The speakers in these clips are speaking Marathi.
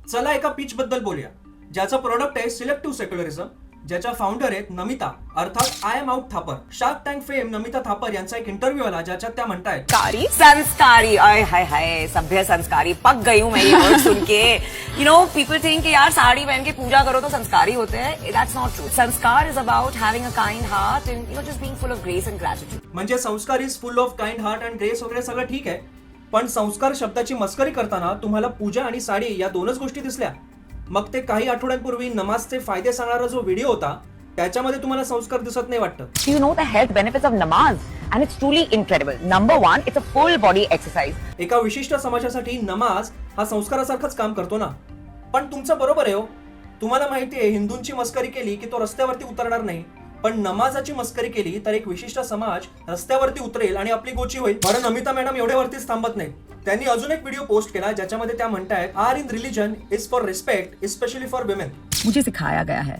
चला एका पिच बद्दल बोलूया, ज्याचं प्रोडक्ट आहे सिलेक्टिव्ह सेक्युलरिझम, ज्याच्या फाउंडर आहेत नमिता अर्थात I am out Thapar. Shark tank fame Namita Thapar यांचा एक इंटरव्ह्यू आला ज्याच्यात त्या म्हणतायत संस्कारी आय हाय हाय सभ्य संस्कारी पक गई हूं मैं ये वर्ड सुन के. यू नो पीपल थिंक कि यार साड़ी पहन के पूजा करो तो संस्कारी होते हैं. That's not true. Sanskar is about having a kind heart and you know just being full of grace and gratitude. म्हणजे sanskar is full of kind heart and grace वगैरे सगळं ठीक आहे, पण संस्कार शब्दाची मस्करी करताना तुम्हाला पूजा आणि साडी या दोनच गोष्टी दिसल्या. मग ते काही आठवड्यांपूर्वी नमाजचे फायदे सांगणारा जो व्हिडिओ होता त्याच्यामध्ये तुम्हाला संस्कार दिसत नाही वाटतं. Do you know the health benefits of namaz? And it's truly incredible. Number one, it's a full body exercise. एका विशिष्ट समाजासाठी नमाज हा संस्कारासारखंच काम करतो ना. पण तुमचं बरोबर आहे हो. तुम्हाला माहिती आहे हिंदूंची मस्करी केली की तो रस्त्यावरती उतरणार नाही, पण नमाजाची मस्करी केली तर एक विशिष्ट समाज रस्त्यावरती उतरेल आणि आपली गोची होईल. बरं, नमिता मॅडम एवढ्यावरतीच थांबत नाही. त्यांनी अजून एक व्हिडिओ पोस्ट केला ज्याच्यामध्ये त्या म्हणतायत are in religion is for respect specially for women. मुझे सिखाया गया है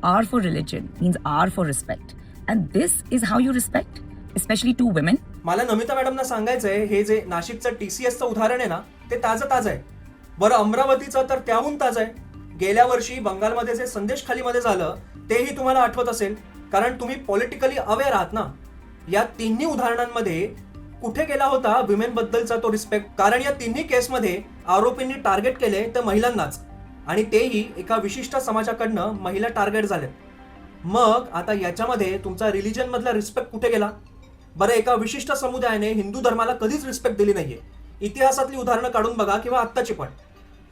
R for religion means R for respect, and this is how you respect, especially to women. मला नमिता मॅडमना सांगायचंय हे जे नाशिकचं TCSचं उदाहरण आहे ना ते ताजं आहे. बरं, अमरावतीचं तर त्याहून ताजं आहे. गेल्या वर्षी बंगालमध्ये जे संदेश खालीमध्ये झालं तेही तुम्हाला आठवत असेल, कारण तुम्ही पॉलिटिकली अवेअर आहात ना. या तिन्ही उदाहरणांमध्ये कुठे गेला होता विमेन बद्दलचा तो रिस्पेक्ट? कारण या तिन्ही केसमध्ये आरोपींनी टार्गेट केले तर महिलांनाच, आणि तेही एका विशिष्ट समाजाकडनं महिला टार्गेट झाले. मग आता याच्यामध्ये तुमचा रिलीजन मधला रिस्पेक्ट कुठे गेला? बरं, एका विशिष्ट समुदायाने हिंदू धर्माला कधीच रिस्पेक्ट दिली नाहीये. इतिहासातली उदाहरणं काढून बघा किंवा आत्ताची पण.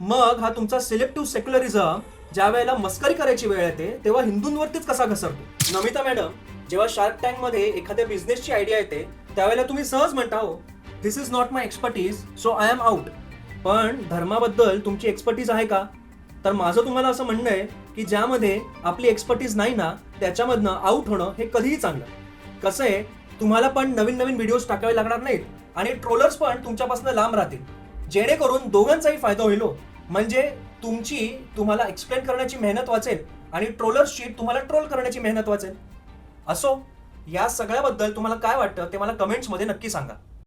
मग हा तुमचा सिलेक्टिव्ह सेक्युलरिझम ज्या वेळेला मस्करी करायची वेळ येते तेव्हा हिंदूंवरतीच कसा घसरतो? नमिता मॅडम, जेव्हा शार्क टँक मध्ये एखाद्या बिझनेसची आयडिया येते त्यावेळेला तुम्ही सहज म्हणता हो this is not my expertise so I am out. पण धर्माबद्दल तुमची एक्सपर्टीज आहे का? तर माझं तुम्हाला असं म्हणणं आहे की ज्यामध्ये आपली एक्सपर्टीज नाही ना त्याच्यामधनं आउट होणं हे कधीही चांगलं. कसं आहे, तुम्हाला पण नवीन नवीन व्हिडिओज टाकावे लागणार नाहीत आणि ट्रोलर्स पण तुमच्यापासून लांब राहतील, जेणेकरून दोघांचाही फायदा होईल. म्हणजे तुम्हाला एक्सप्लेन करण्याची मेहनत वाचेल आणि ट्रोलर्सची तुम्हाला ट्रोल करण्याची मेहनत वाचेल. असो, या सगळ्याबद्दल तुम्हाला काय वाटतं ते मला कमेंट्समध्ये नक्की सांगा.